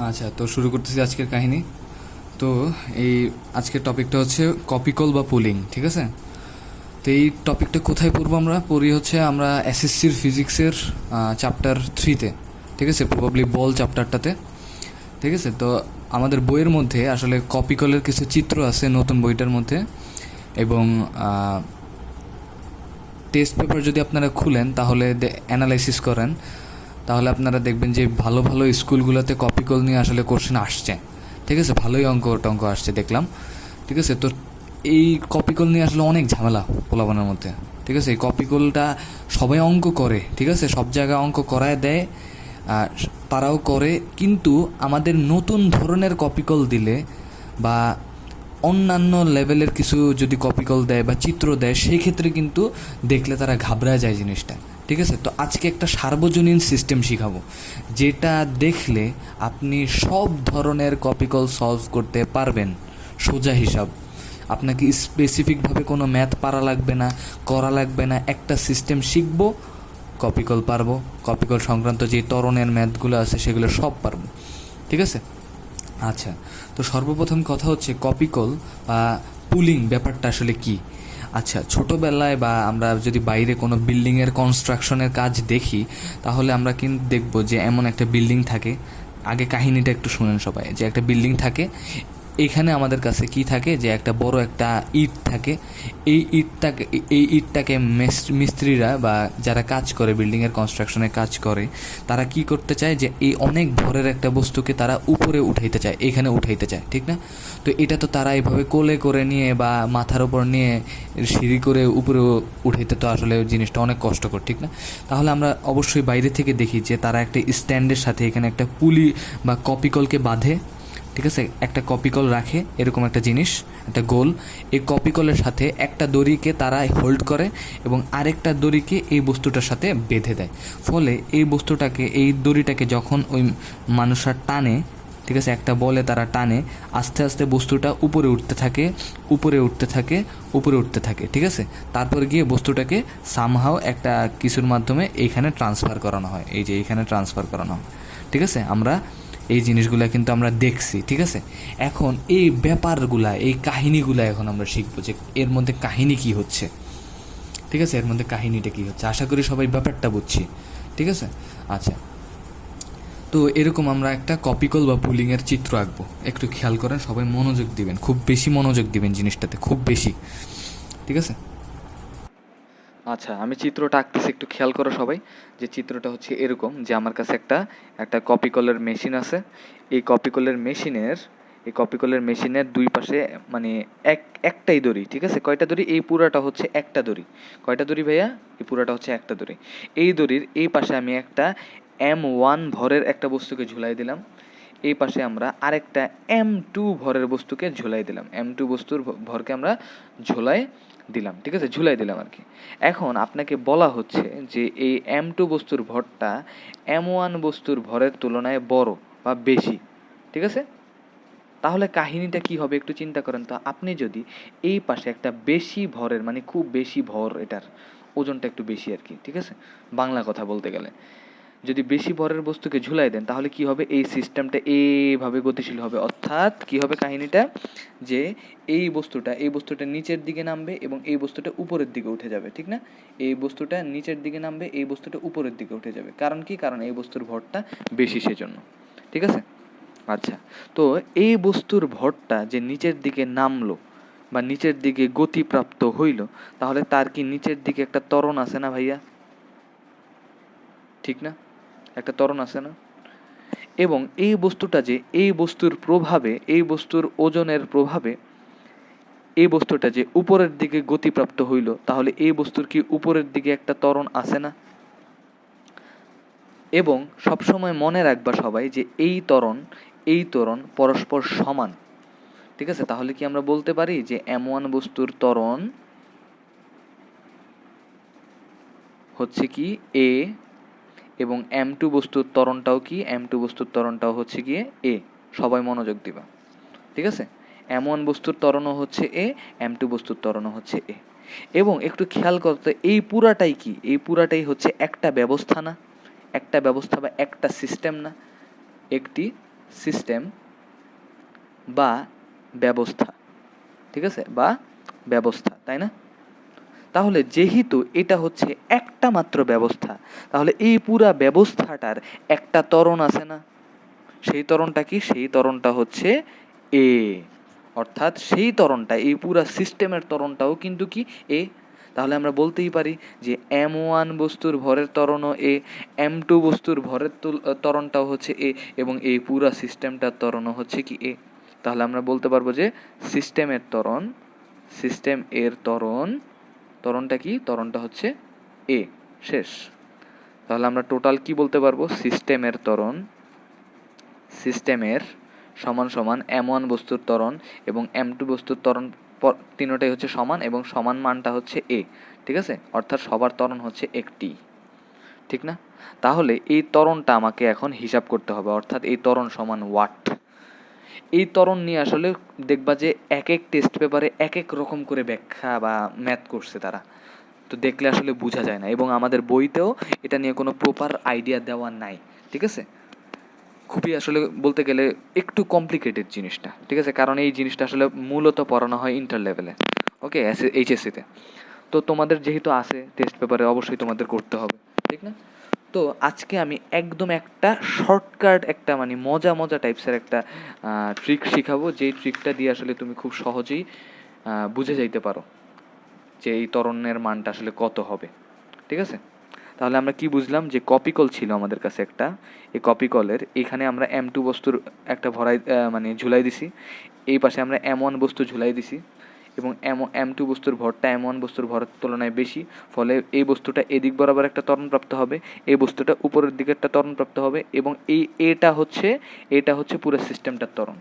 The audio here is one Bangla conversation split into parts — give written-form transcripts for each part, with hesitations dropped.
আচ্ছা, তো শুরু করতেছি আজকের কাহিনী। তো এই আজকের টপিকটা হচ্ছে কপিকল বা পুলিং, ঠিক আছে? তো এই টপিকটা কোথায় পড়বো? আমরা এসএসসির ফিজিক্সের চ্যাপ্টার 3-তে, ঠিক আছে, প্রবাবলি বল চ্যাপ্টারটাতে, ঠিক আছে? তো আমাদের বইয়ের মধ্যে আসলে কপিকলের কিছু চিত্র আছে নতুন বইটার মধ্যে, এবং টেস্ট পেপার যদি আপনারা খুলেন তাহলে অ্যানালাইসিস করেন, তাহলে আপনারা দেখবেন যে ভালো ভালো স্কুলগুলোতে কপিকল নিয়ে আসলে কোশ্চেন আসছে, ঠিক আছে? ভালোই অঙ্ক টঙ্ক আসছে দেখলাম, ঠিক আছে? তো এই কপিকল নিয়ে আসলে অনেক ঝামেলা পোলাপানের মধ্যে, ঠিক আছে? এই কপিকলটা সবাই অঙ্ক করে, ঠিক আছে, সব জায়গায় অঙ্ক করায় দেয়, তারাও করে, কিন্তু আমাদের নতুন ধরনের কপিকল দিলে বা অন্যান্য লেভেলের কিছু যদি কপিকল দেয় বা চিত্র দেয়, সেই ক্ষেত্রে কিন্তু দেখলে তারা ঘাবড়ায় যায় জিনিসটা, ঠিক আছে? তো আজকে একটা সার্বজনীন সিস্টেম শিখাবো, যেটা দেখলে আপনি সব ধরনের কপিকল সলভ করতে পারবেন। সোজা হিসাব, আপনাকে স্পেসিফিকভাবে কোনো ম্যাথ পারা লাগবে না, করা লাগবে না, একটা সিস্টেম শিখবো, কপিকল পারবো, কপিকল সংক্রান্ত যে ত্বরণের ম্যাথগুলো আছে সেগুলো সব পারবো, ঠিক আছে? আচ্ছা, তো সর্বপ্রথম কথা হচ্ছে কপিকল বা পুলিং ব্যাপারটা আসলে কি। আচ্ছা, ছোটোবেলায় বা আমরা যদি বাইরে কোনো বিল্ডিংয়ের কনস্ট্রাকশনের কাজ দেখি, তাহলে আমরা কিন্তু দেখব যে এমন একটা বিল্ডিং থাকে। আগে কাহিনীটা একটু শুনেন সবাই, যে একটা বিল্ডিং থাকে, এখানে আমাদের কাছে কি থাকে, যে একটা বড় একটা ইট থাকে। এই ইটটাকে মিস্ত্রিরা বা যারা কাজ করে, বিল্ডিংয়ের কনস্ট্রাকশনে কাজ করে, তারা কি করতে চায়, যে এই অনেক ভরের একটা বস্তুকে তারা উপরে উঠাইতে চায়, এখানে উঠাইতে চায়, ঠিক না? তো এটা তো তারা এইভাবে কোলে করে নিয়ে বা মাথার উপর নিয়ে সিঁড়ি করে উপরে উঠাইতে তো আসলে জিনিসটা অনেক কষ্টকর, ঠিক না? তাহলে আমরা অবশ্যই বাইরে থেকে দেখি যে তারা একটা স্ট্যান্ডের সাথে এখানে একটা পুলি বা কপিকলকে বাঁধে, ঠিক আছে? একটা কপিকল রাখে, এরকম একটা জিনিস, একটা গোল। এই কপিকলের সাথে একটা দড়িকে তারা হোল্ড করে এবং আরেকটা দড়িকে এই বস্তুটার সাথে বেঁধে দেয়। ফলে এই দড়িটাকে যখন ওই মানুষরা টানে, ঠিক আছে, একটা বলে তারা টানে, আস্তে আস্তে বস্তুটা উপরে উঠতে থাকে, উপরে উঠতে থাকে, উপরে উঠতে থাকে, ঠিক আছে? তারপর গিয়ে বস্তুটাকে সামহাও একটা কিছুর মাধ্যমে এইখানে ট্রান্সফার করানো হয়, এই যে এইখানে ট্রান্সফার করানো হয়, ঠিক আছে? আমরা এই জিনিসগুলো কিন্তু আমরা দেখছি, ঠিক আছে? এখন এই ব্যাপারগুলা, এই কাহিনীগুলো এখন আমরা শিখবো যে এর মধ্যে কাহিনী কি হচ্ছে, ঠিক আছে? এর মধ্যে কাহিনীটা কি হচ্ছে, আশা করি সবাই ব্যাপারটা বুঝছি, ঠিক আছে? আচ্ছা, তো এরকম আমরা একটা কপিকল বা পুলিংয়ের চিত্র আঁকবো। একটু খেয়াল করেন, সবাই মনোযোগ দিবেন, খুব বেশি মনোযোগ দিবেন জিনিসটাতে, খুব বেশি, ঠিক আছে? আচ্ছা, আমি চিত্রটা আঁকতেছি, একটু খেয়াল করো সবাই। যে চিত্রটা হচ্ছে এরকম, যে আমার কাছে একটা একটা কপিকলের মেশিন আছে। এই কপিকলের মেশিনের দুই পাশে মানে একটাই দড়ি, ঠিক আছে? কয়টা দড়ি? এই পুরাটা হচ্ছে একটা দড়ি। কয়টা দড়ি ভাইয়া? এই পুরাটা হচ্ছে একটা দড়ি। এই দড়ির এই পাশে আমি একটা M1 ভরের একটা বস্তুকে ঝুলাই দিলাম। এই পাশে আমরা আরেকটা M2 ভরের বস্তুকে ঝুলাই দিলাম। M2 বস্তুর ভরকে আমরা ঝুলাই দিলাম, ঠিক আছে? ঝুলাই দিলাম আর কি। এখন আপনাকে বলা হচ্ছে যে এই M2 বস্তুর ভরটা M1 বস্তুর ভরের তুলনায় বড় বা বেশি, ঠিক আছে? তাহলে কাহিনীটা কি হবে একটু চিন্তা করেন তো। আপনি যদি এই পাশে একটা বেশি ভরের, মানে খুব বেশি ভর, এটার ওজনটা একটু বেশি আর কি, ঠিক আছে, বাংলা কথা বলতে গেলে, যদি বেশি ভরের বস্তুকে ঝুলাই দেন, তাহলে কি হবে, এই সিস্টেমটা এইভাবে গতিশীল হবে। অর্থাৎ কি হবে কাহিনীটা, যে এই বস্তুটা নিচের দিকে নামবে এবং এই বস্তুটা উপরের দিকে উঠে যাবে, ঠিক না? এই বস্তুটা নিচের দিকে নামবে, এই বস্তুটা উপরের দিকে উঠে যাবে। কারণ কি? কারণ এই বস্তুর ভরটা বেশি, সেজন্য, ঠিক আছে? আচ্ছা, তো এই বস্তুর ভরটা যে নিচের দিকে নামলো বা নিচের দিকে গতিপ্রাপ্ত হইল, তাহলে তার কি নিচের দিকে একটা ত্বরণ আছে না ভাইয়া? ঠিক না? একটা ত্বরণ আছে না? এবং এই বস্তুটা যে এই বস্তুর প্রভাবে, এই বস্তুর ওজনের প্রভাবে এই বস্তুটা যে উপরের দিকে গতিপ্রাপ্ত হইল, তাহলে এই বস্তুর কি উপরের দিকে একটা ত্বরণ আছে না? এবং সবসময় মনে রাখবা সবাই যে এই ত্বরণ পরস্পর সমান, ঠিক আছে? তাহলে কি আমরা বলতে পারি যে M1 বস্তুর ত্বরণ হচ্ছে কি A, এবং M2 বস্তুর ত্বরণটাও কি, M2 বস্তুর ত্বরণটাও হচ্ছে গিয়ে A। সবাই মনোযোগ দিবা, ঠিক আছে? M1 বস্তুর ত্বরণও হচ্ছে A, M2 বস্তুর ত্বরণও হচ্ছে A। এবং একটু খেয়াল করতে, এই পুরাটাই কি, এই পুরাটাই হচ্ছে একটা ব্যবস্থা না? একটা ব্যবস্থা বা একটা সিস্টেম না? একটি সিস্টেম বা ব্যবস্থা, ঠিক আছে, বা ব্যবস্থা, তাই না? তাহলে যেহেতু এটা হচ্ছে একটা মাত্র ব্যবস্থা, তাহলে এই পুরা ব্যবস্থাটার একটা ত্বরণ আছে না? সেই ত্বরণটা কি? সেই ত্বরণটা হচ্ছে এ। অর্থাৎ সেই ত্বরণটা, এই পুরা সিস্টেমের ত্বরণটাও কিন্তু কি এ। তাহলে আমরা বলতেই পারি যে M1 বস্তুর ভরের ত্বরণও এ, M2 বস্তুর ভরের ত্বরণটাও হচ্ছে এ, এবং এই পুরা সিস্টেমটার ত্বরণও হচ্ছে কি এ। তাহলে আমরা বলতে পারবো যে সিস্টেমের ত্বরণ, সিস্টেম এর ত্বরণটা কি? ত্বরণটা হচ্ছে এ। শেষ। তাহলে আমরা টোটাল কি বলতে পারবো? সিস্টেমের ত্বরণ, সিস্টেমের সমান সমান M1 বস্তুর ত্বরণ এবং M2 বস্তুর ত্বরণ, তিনটাই হচ্ছে সমান এবং সমান মানটা হচ্ছে এ, ঠিক আছে? অর্থাৎ সবার ত্বরণ হচ্ছে একটি, ঠিক না? তাহলে এই ত্বরণটা আমাকে এখন হিসাব করতে হবে, অর্থাৎ এই ত্বরণ সমান ওয়াট। এই ত্বরণ নিয়ে আসলে দেখবা যে এক এক টেস্ট পেপারে এক এক রকম করে ব্যাখ্যা বা ম্যাথ করছে তারা, তো দেখলে আসলে বোঝা যায় না, এবং আমাদের বইতেও এটা নিয়ে কোনো প্রপার আইডিয়া দেওয়া নাই, ঠিক আছে? খুবই আসলে বলতে গেলে একটু কমপ্লিকেটেড জিনিসটা, ঠিক আছে? কারণ এই জিনিসটা আসলে মূলত পড়ানো হয় ইন্টার লেভেলে, ওকে, এইচএসসিতে। তো তোমাদের যেহেতু আছে টেস্ট পেপারে, অবশ্যই তোমাদের করতে হবে, ঠিক না? তো আজকে আমি একদম একটা শর্টকাট, একটা মানে মজা মজা টাইপসের একটা ট্রিক শিখাবো, যেই ট্রিকটা দিয়ে আসলে তুমি খুব সহজেই বুঝে যাইতে পারো যে এই ত্বরণের মানটা আসলে কত হবে, ঠিক আছে? তাহলে আমরা কি বুঝলাম? যে কপি কল ছিল আমাদের কাছে একটা, এই কপি কলের এখানে আমরা M2 বস্তুর একটা মানে ঝুলাই দিছি, এই পাশে আমরা M1 বস্তু ঝুলাই দিছি, এবং M2 বস্তুর ভরটা M1 বস্তুর ভরের তুলনায় বেশি, ফলে এই বস্তুটা এদিক বরাবর একটা ত্বরণ প্রাপ্ত হবে, এই বস্তুটা উপরের দিকে একটা ত্বরণ প্রাপ্ত হবে, এবং এটা হচ্ছে পুরো সিস্টেমটার ত্বরণ।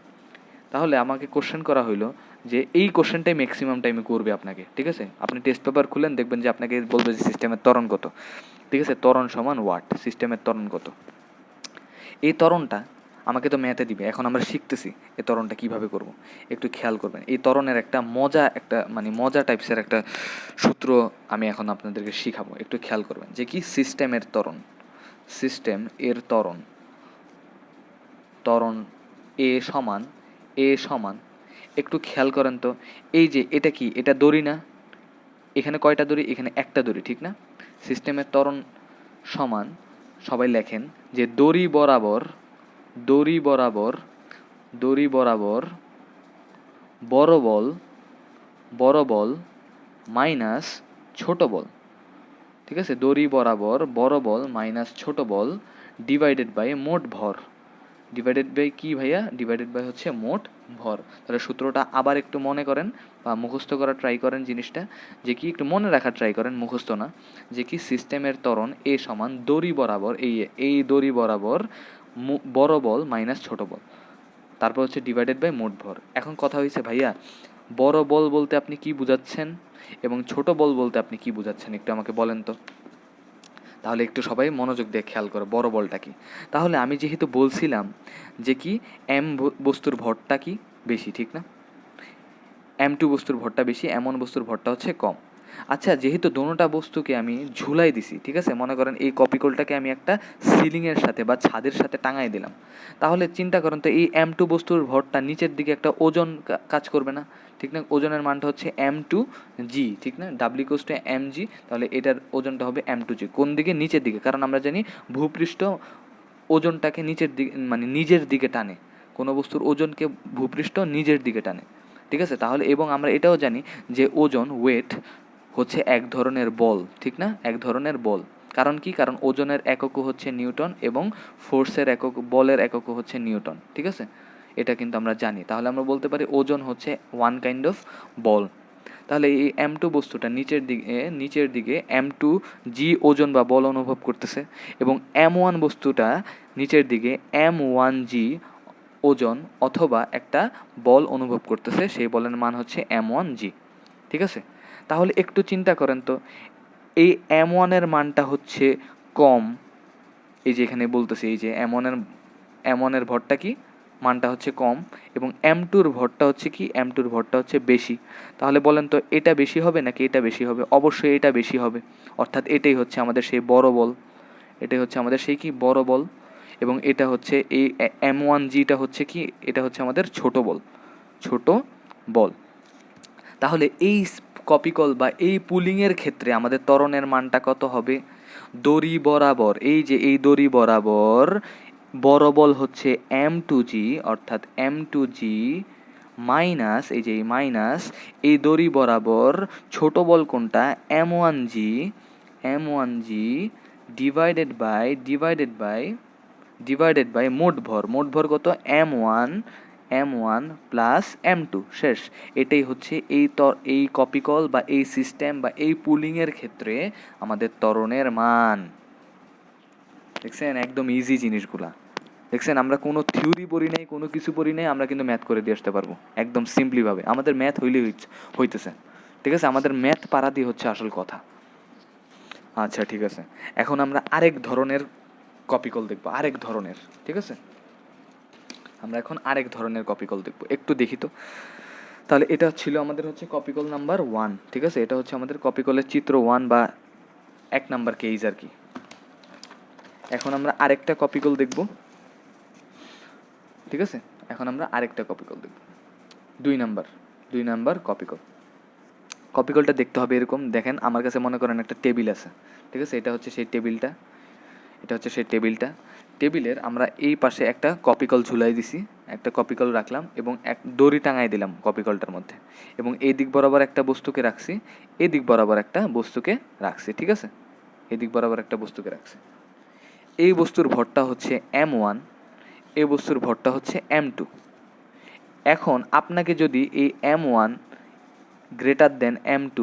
তাহলে আমাকে কোশ্চেন করা হইলো যে এই কোশ্চেনটাই ম্যাক্সিমাম টাইমে করবে আপনাকে, ঠিক আছে? আপনি টেস্ট পেপার খুলেন, দেখবেন যে আপনাকে বলবে যে সিস্টেমের ত্বরণ কত, ঠিক আছে? ত্বরণ সমান ওয়াট, সিস্টেমের ত্বরণ কত। এই ত্বরণটা আমাকে তো ম্যাথে দিবে, এখন আমরা শিখতেছি এই ত্বরণটা কীভাবে করব। একটু খেয়াল করবেন, এই ত্বরণের একটা মজা টাইপসের একটা সূত্র আমি এখন আপনাদেরকে শিখাবো, একটু খেয়াল করবেন যে কি সিস্টেমের ত্বরণ, সিস্টেম এর ত্বরণ, ত্বরণ এ সমান একটু খেয়াল করেন তো, এই যে এটা কি, এটা দড়ি না? এখানে কয়টা দড়ি? এখানে একটা দড়ি, ঠিক না? সিস্টেমের ত্বরণ সমান, সবাই লেখেন যে দড়ি বরাবর বড় বল মাইনাস ছোট বল, ঠিক আছে? দড়ি বরাবর বড় বল মাইনাস ছোট বল ডিভাইডেড বাই মোট ভর, ডিভাইডেড বাই কি ভাইয়া? ডিভাইডেড বাই হচ্ছে মোট ভর। তাহলে সূত্রটা আবার একটু মনে করেন বা মুখস্থ করার ট্রাই করেন জিনিসটা, যে কি একটু মনে রাখার ট্রাই করেন, মুখস্থ না, যে কি সিস্টেমের ত্বরণ এ সমান দড়ি বরাবর, এই দড়ি বরাবর বড় বল মাইনাস ছোট বল, তারপর হচ্ছে ডিভাইডেড বাই মোট ভর। এখন কথা হয়েছে ভাইয়া, বড় বল বলতে আপনি কি বুঝাচ্ছেন এবং ছোট বল বলতে আপনি কি বুঝাচ্ছেন, একটু আমাকে বলেন তো। তাহলে একটু সবাই মনোযোগ দিয়ে খেয়াল করো বড় বলটা কি। তাহলে আমি যেহেতু বলছিলাম যে কি বস্তুর ভরটা কি বেশি, ঠিক না? M2 বস্তুর ভরটা বেশি, M1 বস্তুর ভরটা হচ্ছে কম। আচ্ছা, যেহেতু দোনোটা বস্তুকে আমি ঝুলাই দিছি, ঠিক আছে, মনে করেন এই কপিকলটাকে আমি একটা সিলিংয়ের সাথে বা ছাদের সাথে টাঙাই দিলাম, তাহলে চিন্তা করেন তো এই M2 বস্তুর ভরটা নিচের দিকে একটা ওজন কাজ করবে না, ঠিক না? ওজনের মানটা হচ্ছে M2G, ঠিক না? W=mg, তাহলে এটার ওজনটা হবে M2G। কোন দিকে? নিচের দিকে, কারণ আমরা জানি ভূপৃষ্ঠ ওজনটাকে নিচের দিকে মানে নিজের দিকে টানে, কোনো বস্তুর ওজনকে ভূপৃষ্ঠ নিজের দিকে টানে, ঠিক আছে? তাহলে এবং আমরা এটাও জানি যে ওজন, ওয়েট হচ্ছে এক ধরনের বল, ঠিক না? এক ধরনের বল। কারণ কি? কারণ ওজনের এককও হচ্ছে নিউটন এবং ফোর্সের একক, বলের এককও হচ্ছে নিউটন, ঠিক আছে? এটা কিন্তু আমরা জানি। তাহলে আমরা বলতে পারি ওজন হচ্ছে ওয়ান কাইন্ড অফ বল। তাহলে এই M2 বস্তুটা নিচের দিকে M2G ওজন বা বল অনুভব করতেছে, এবং M1 বস্তুটা নিচের দিকে M1G ওজন অথবা একটা বল অনুভব করতেছে, সেই বলের মান হচ্ছে M1G, ঠিক আছে? তাহলে একটু চিন্তা করেন তো, এই M1 এর মানটা হচ্ছে কম, এই যে এখানে বলতেছি এই যে M1 এর ভরটা কি, মানটা হচ্ছে কম, এবং M2 এর ভরটা হচ্ছে কি, M2 এর ভরটা হচ্ছে বেশি। তাহলে বলেন তো এটা বেশি হবে নাকি এটা বেশি হবে? অবশ্যই এটা বেশি হবে, অর্থাৎ এটাই হচ্ছে আমাদের সেই বড় বল, এটাই হচ্ছে আমাদের সেই কি বড় বল। এবং এটা হচ্ছে এই M1Gটা হচ্ছে কি, এটা হচ্ছে আমাদের ছোট বল, ছোট বল। তাহলে এই কপিকল বা এই পুলিংয়ের ক্ষেত্রে আমাদের ত্বরণের মানটা কত হবে? দড়ি বরাবর, এই যে এই দড়ি বরাবর বড় বল হচ্ছে M2G, অর্থাৎ M2G মাইনাস, এই যে এই মাইনাস, এই দড়ি বরাবর ছোট বল কোনটা? M1G, M1G ডিভাইডেড বাই মোট ভর কত? M1 প্লাস M2, শেষ। এটাই হচ্ছে এই কপিকল বা এই সিস্টেম বা এই পুলিংয়ের ক্ষেত্রে আমাদের ত্বরণের মান। দেখছেন একদম ইজি জিনিসগুলা, দেখছেন আমরা কোনো থিওরি পড়ি নাই, কোনো কিছু পড়ি নাই, আমরা কিন্তু ম্যাথ করে দিয়ে আসতে পারবো একদম সিম্পলিভাবে। আমাদের ম্যাথ হইতেছে, ঠিক আছে, আমাদের ম্যাথ পারা দিয়ে হচ্ছে আসল কথা। আচ্ছা ঠিক আছে, এখন আমরা আরেক ধরনের কপিকল দেখবো, আরেক ধরনের, ঠিক আছে, আমরা এখন আরেক ধরনের কপিকল দেখবো, একটু দেখি তো। তাহলে এটা ছিল আমাদের হচ্ছে কপিকল নাম্বার 1, ঠিক আছে, এটা হচ্ছে আমাদের কপিকলের চিত্র 1 বা 1 নাম্বার কেস আর কি। এখন আমরা আরেকটা কপিকল দেখব, ঠিক আছে, এখন আমরা আরেকটা কপিকল দেখব, 2 নাম্বার কপিকলটা দেখতে হবে এরকম। দেখেন আমার কাছে মনে করেন একটা টেবিল আছে, ঠিক আছে, এটা হচ্ছে সেই টেবিলটা, টেবিলের আমরা এই পাশে একটা কপিকল ঝুলাই দিছি, একটা কপিকল রাখলাম এবং এক দড়ি টাঙাই দিলাম কপিকলটার মধ্যে, এবং এই দিক বরাবর একটা বস্তুকে রাখছি, এই দিক বরাবর একটা বস্তুকে রাখছি, ঠিক আছে, এই দিক বরাবর একটা বস্তুকে রাখছি। এই বস্তুর ভরটা হচ্ছে M1, এই বস্তুর ভরটা হচ্ছে M2। এখন আপনাকে যদি এই M1 গ্রেটার দেন M2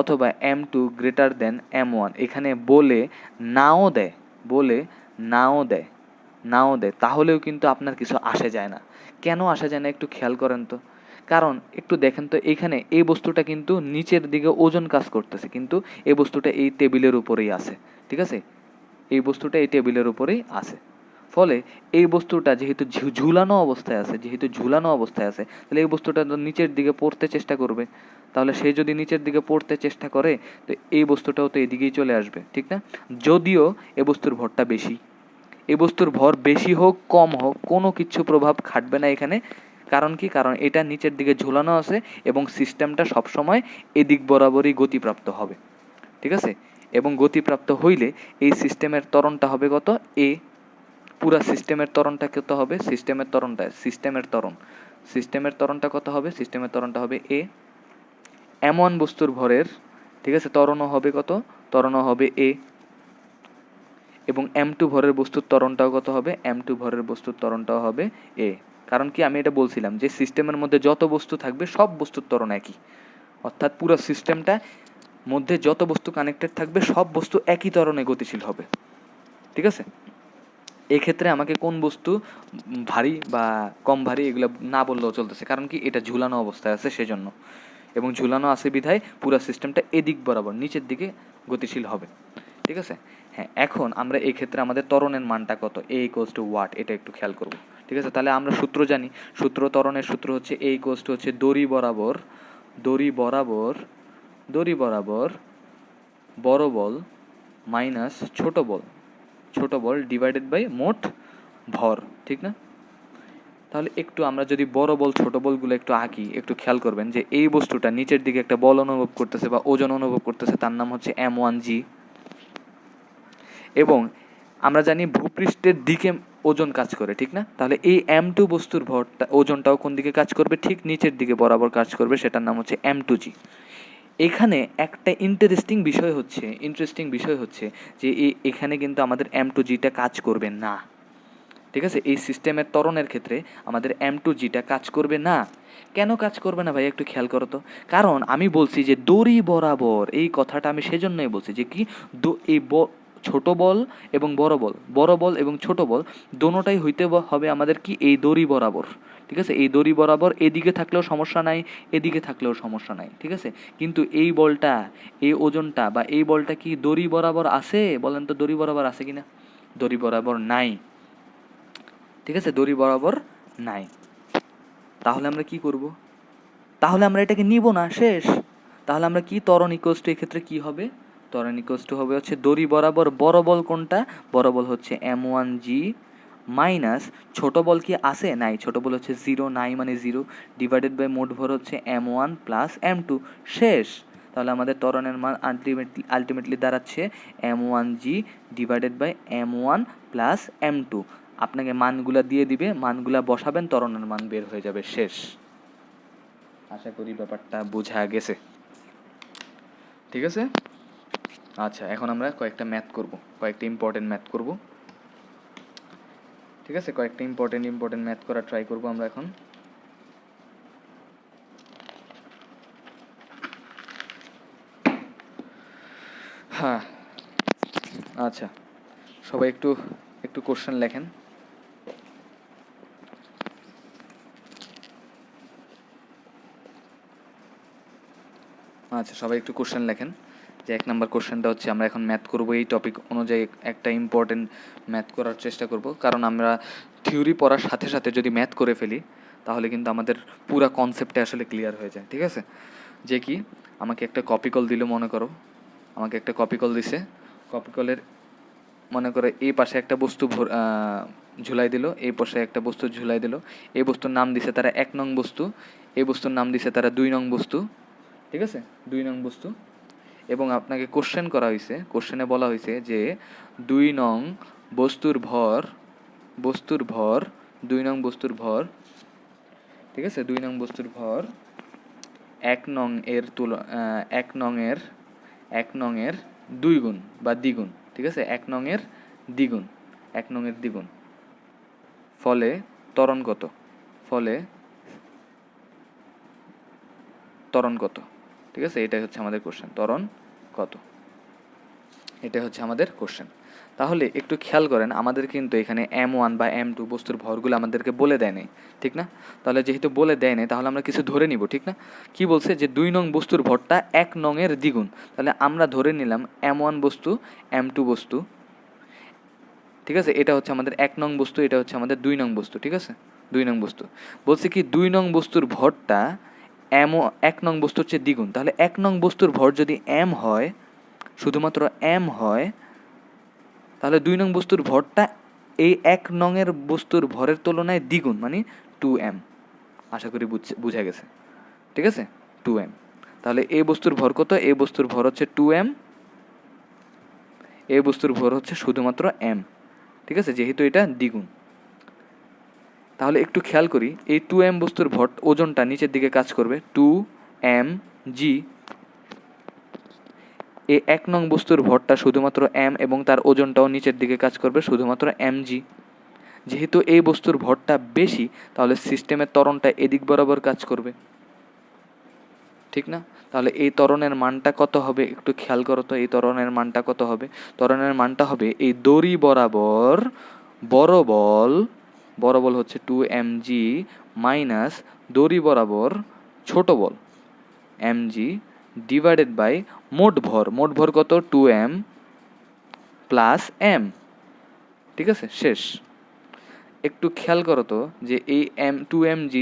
অথবা M2 গ্রেটার দেন M1 এখানে বলে নাও দেয়, তাহলেও কিন্তু আপনার কিছু আসে যায় না। কেন আসে যায় না একটু খেয়াল করেন তো। কারণ একটু দেখেন তো, এইখানে এই বস্তুটা কিন্তু নিচের দিকে ওজন কাজ করতেছে, কিন্তু এই বস্তুটা এই টেবিলের উপরেই আছে, ঠিক আছে, এই বস্তুটা এই টেবিলের উপরেই আছে। ফলে এই বস্তুটা যেহেতু ঝুলানো অবস্থায় আছে, তাহলে এই বস্তুটা তো নিচের দিকে পড়তে চেষ্টা করবে। তাহলে সে যদি নিচের দিকে পড়তে চেষ্টা করে, তো এই বস্তুটাও তো এদিকেই চলে আসবে, ঠিক না? যদিও এ বস্তুর ভরটা বেশি, এই বস্তুর ভর বেশি হোক কম হোক কোনো কিছু প্রভাব খাটবে না এখানে। কারণ কি? কারণ এটা নিচের দিকে ঝুলানো আছে এবং সিস্টেমটা সবসময় এদিক বরাবরই গতিপ্রাপ্ত হবে, ঠিক আছে, এবং গতিপ্রাপ্ত হইলে এই সিস্টেমের ত্বরণটা হবে কত? এ। পুরা সিস্টেমের ত্বরণটা কত হবে? সিস্টেমের ত্বরণটা কত হবে? সিস্টেমের ত্বরণটা হবে এ। M1 বস্তুর ভরের, ঠিক আছে, ত্বরণও হবে কত? ত্বরণও হবে এ। এবং M2 ভরের বস্তুর ত্বরণটাও কত হবে? M2 ভরের বস্তুর ত্বরণটাও হবে এ। কারণ কি? আমি এটা বলছিলাম যে সিস্টেমের মধ্যে যত বস্তু থাকবে সব বস্তুর ত্বরণ একই, অর্থাৎ পুরো সিস্টেমটা মধ্যে যত বস্তু কানেক্টেড থাকবে সব বস্তু একই ত্বরণে গতিশীল হবে, ঠিক আছে। এক্ষেত্রে আমাকে কোন বস্তু ভারী বা কম ভারী এগুলো না বললেও চলতেছে, কারণ কি? এটা ঝুলানো অবস্থায় আছে সেজন্য, এবং ঝুলানো আছে বিধায় পুরো সিস্টেমটা এদিক বরাবর নিচের দিকে গতিশীল হবে, ঠিক আছে। হ্যাঁ, এখন আমরা এই ক্ষেত্রে আমাদের ত্বরণের মানটা কত? A = ওয়াট, এটা একটু খেয়াল করব, ঠিক আছে। তাহলে আমরা সূত্র জানি, ত্বরণের সূত্র হচ্ছে A = হচ্ছে দড়ি বরাবর বড় বল মাইনাস ছোট বল ডিভাইডেড বাই মোট ভর, ঠিক না? তাহলে একটু আমরা যদি বড় বল ছোট বলগুলো একটু আঁকি, একটু খেয়াল করবেন যে এই বস্তুটা নিচের দিকে একটা বল অনুভব করতেছে বা ওজন অনুভব করতেছে, তার নাম হচ্ছে M1G। এবং আমরা জানি ভূপৃষ্ঠের দিকে ওজন কাজ করে, ঠিক না? তাহলে এই M2 বস্তুর ভরটা, ওজনটাও কোন দিকে কাজ করবে? ঠিক নিচের দিকে বরাবর কাজ করবে, সেটার নাম হচ্ছে M2G। এখানে একটা ইন্টারেস্টিং বিষয় হচ্ছে যে এখানে কিন্তু আমাদের M2Gটা কাজ করবে না, ঠিক আছে। এই সিস্টেমের ত্বরণের ক্ষেত্রে আমাদের M2Gটা কাজ করবে না। কেন কাজ করবে না ভাই একটু খেয়াল করো তো। কারণ আমি বলছি যে দড়ি বরাবর, এই কথাটা আমি সেজন্যই বলছি যে কি, এই ছোট বল এবং বড় বল এবং ছোট বল দোনোটাই হইতে হবে আমাদের কি? এই দড়ি বরাবর, ঠিক আছে। এই দড়ি বরাবর এদিকে থাকলেও সমস্যা নাই, এদিকে থাকলেও সমস্যা নাই, ঠিক আছে। কিন্তু এই বলটা, এই ওজনটা বা এই বলটা কি দড়ি বরাবর আছে? বলেন তো দড়ি বরাবর আছে কিনা? দড়ি বরাবর নাই, ঠিক আছে, দড়ি বরাবর নাই। তাহলে আমরা কি করব? তাহলে আমরা এটাকে নিব না, শেষ। তাহলে আমরা কি? ত্বরণ ইকুয়ালস টু এক্ষেত্রে কি হবে? ত্বরণ ইকুয়ালস টু হবে হচ্ছে দড়ি বরাবর বড় বল কোনটা? বড় বল হচ্ছে M1G মাইনাস ছোট বল কি আছে, নাই, ছোট বল হচ্ছে 0, নাই মানে 0, ডিভাইডেড বাই মোট ভর হচ্ছে m1 প্লাস m2, শেষ। তাহলে আমাদের ত্বরণের মান আলটিমেটলি দাঁড়াচ্ছে m1g divided by m1 plus m2। আপনাকে মানগুলা দিয়ে দিবে, মানগুলা বসাবেন, ত্বরণের মান বের হয়ে যাবে, শেষ। আশা করি ব্যাপারটা বোঝা গেছে, ঠিক আছে। আচ্ছা, এখন আমরা কয়েকটা ম্যাথ করব, কয়েকটা ইম্পর্টেন্ট ম্যাথ করব, ঠিক আছে। কয়েকটা ইম্পর্টেন্ট ম্যাথ করা ট্রাই করব আমরা এখন। হ্যাঁ, আচ্ছা, সবাই একটু একটু কোশ্চেন লেখেন। আচ্ছা, সবাই একটু কোশ্চেন লেখেন। যে 1 নম্বর কোশ্চেনটা হচ্ছে, আমরা এখন ম্যাথ করব, এই টপিক অনুযায়ী একটা ইম্পর্টেন্ট ম্যাথ করার চেষ্টা করব, কারণ আমরা থিওরি পড়ার সাথে সাথে যদি ম্যাথ করে ফেলি তাহলে কিন্তু আমাদের পুরো কনসেপ্টে আসলে ক্লিয়ার হয়ে যায়, ঠিক আছে। যে কি, আমাকে একটা কপি কল দিল, মনে করো আমাকে একটা কপি কল দিছে, কপি কলের মনে করে এই পাশে একটা বস্তু ঝুলাই দিল, এই পাশে একটা বস্তু ঝুলাই দিল। এই বস্তুর নাম দিছে তারা 1 নং বস্তু, এই বস্তুর নাম দিছে তারা 2 নং বস্তু, ঠিক আছে, 2 নং বস্তু। এবং আপনাকে কোশ্চেন করা হয়েছে, কোশ্চেনে বলা হয়েছে যে 2 নং বস্তুর ভর 2 নং বস্তুর ভর, ঠিক আছে, 2 নং বস্তুর ভর 1 নং এর 1 নং এর 2 গুণ বা দ্বিগুণ, ঠিক আছে, 1 নং এর দ্বিগুণ, 1 নং এর দ্বিগুণ। ফলে ত্বরণ কত, ঠিক আছে, এটাই হচ্ছে আমাদের কোশ্চেন, ত্বরণ কত, এটাই হচ্ছে আমাদের কোশ্চেন। তাহলে একটু খেয়াল করেন, আমাদের কিন্তু এখানে m1 বা m2 বস্তুর ভরগুলো আমাদেরকে বলে দেয় নাই, ঠিক না। তাহলে যেহেতু বলে দেয় নাই, তাহলে আমরা কিছু ধরে নিব, ঠিক না। কি বলছে যে 2 নং বস্তুর ভরটা 1 নং এর দ্বিগুণ, তাহলে আমরা ধরে নিলাম m1 বস্তু m2 বস্তু, ঠিক আছে। এটা হচ্ছে আমাদের 1 নং বস্তু, এটা হচ্ছে আমাদের 2 নং বস্তু, ঠিক আছে, 2 নং বস্তু। বলছে কি 2 নং বস্তুর ভরটা 1 নং বস্তুর চেয়ে দ্বিগুণ, তাহলে 1 নং বস্তুর ভর যদি m হয়, শুধুমাত্র m হয়, তাহলে 2 নং বস্তুর ভরটা এই 1 নং এর বস্তুর ভরের তুলনায় দ্বিগুণ, মানে 2m। আশা করি বুঝা গেছে, ঠিক আছে, 2m। তাহলে এই বস্তুর ভর কত, এই বস্তুর ভর হচ্ছে 2m, এই বস্তুর ভর হচ্ছে শুধুমাত্র m, ঠিক আছে, যেহেতু এটা দ্বিগুণ। তাহলে একটু খেয়াল করি, এই 2m বস্তুর ভর ওজনটা নিচের দিকে কাজ করবে, 2mg। এই 1 নং বস্তুর ভরটা শুধুমাত্র m এবং তার ওজনটাও নিচের দিকে কাজ করবে, শুধুমাত্র mg। যেহেতু এই বস্তুর ভরটা বেশি, তাহলে সিস্টেমের ত্বরণটা এদিক বরাবর কাজ করবে, ঠিক না। তাহলে এই ত্বরণের মানটা কত হবে, একটু খেয়াল করো তো, এই ত্বরণের মানটা কত হবে। ত্বরণের মানটা হবে এই দড়ি বরাবর বড় বল হচ্ছে 2mg মাইনাস দড়ি বরাবর ছোট বল mg ডিভাইডেড বাই মোট ভর কত, 2m প্লাস m, ঠিক আছে, শেষ। একটু খেয়াল করো তো যে এই 2mg,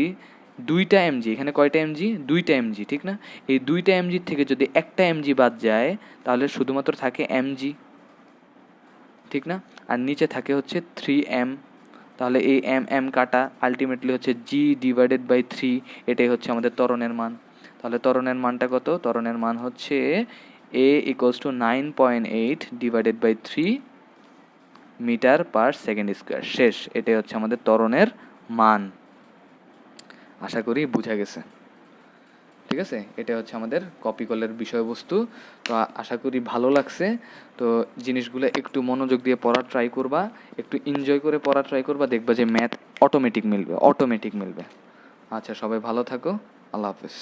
2টা mg, এখানে কয়টা mg, 2টা mg, ঠিক না। এই 2টা mg থেকে যদি একটা mg বাদ যায়, তাহলে শুধুমাত্র থাকে mg, ঠিক না। আর নিচে থাকে হচ্ছে 3m, তাহলে এই m কাটা, আলটিমেটলি হচ্ছে g ডিভাইডেড বাই 3, এটাই হচ্ছে আমাদের ত্বরণের মান। তাহলে ত্বরণের মানটা কত, ত্বরণের মান হচ্ছে a = 9.8 divided by 3 metre per second square, শেষ। এটাই হচ্ছে আমাদের ত্বরণের মান। আশা করি বুঝা গেছে, ঠিক আছে। এটা হচ্ছে আমাদের কপি কলের বিষয়বস্তু। তো আশা করি ভালো লাগছে। তো জিনিসগুলো একটু মনোযোগ দিয়ে পড়ার ট্রাই করবা, একটু এনজয় করে পড়ার ট্রাই করবা, দেখবা যে ম্যাথ অটোমেটিক মিলবে। আচ্ছা, সবাই ভালো থাকো, আল্লাহ হাফেজ।